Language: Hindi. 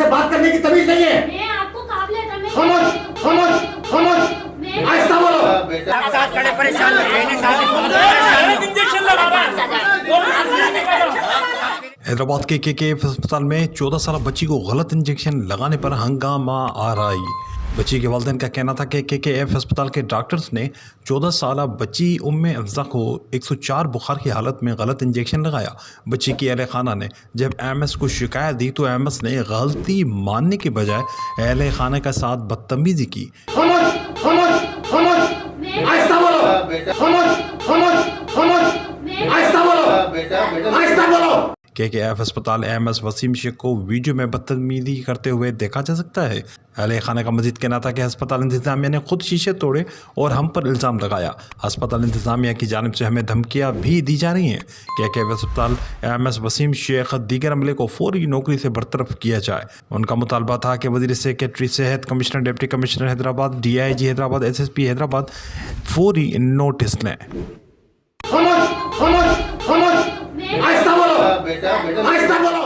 से बात करने की तमीज नहीं है। मैं आपको काबिलियत है, मैं खामोश खामोश खामोश, आहिस्ता बोलो। हैदराबाद के अस्पताल में 14 साल बच्ची को गलत इंजेक्शन लगाने पर हंगामा आरआई। बच्ची के वालिदैन का कहना था कि KKF अस्पताल के डॉक्टर्स ने 14 साल बच्ची उम्मे अफ़ज़ा को 104 बुखार की हालत में गलत इंजेक्शन लगाया। बच्ची की अहल खाना ने जब MS को शिकायत दी तो MS ने गलती मानने के बजाय अहल खाना के साथ बदतमीजी की। खामोश खामोश खामोश, आहिस्ता बोलो। खामोश खामोश खामोश, आहिस्ता बोलो। आहिस्ता बोलो। KKF अस्पताल MS वसीम शेख को वीडियो में बदतमीजी करते हुए देखा जा सकता है। अहले खाना का मजीद कहना था कि अस्पताल इंतजामिया ने खुद शीशे तोड़े और हम पर इल्ज़ाम लगाया। अस्पताल इंतजामिया की जानिब से हमें धमकियां भी दी जा रही हैं। KKF अस्पताल MS वसीम शेख दीगर अमले को फौरी नौकरी से बरतरफ किया जाए। उनका मुतालबा था कि वज़ीर सेक्रेटरी सेहत, commissioner, deputy commissioner Hyderabad, DIG Hyderabad, SSP Hyderabad फौरी नोटिस लें। खामोश खामोश खामोश, आहिस्ता बोलो। आहिस्ता बोलो।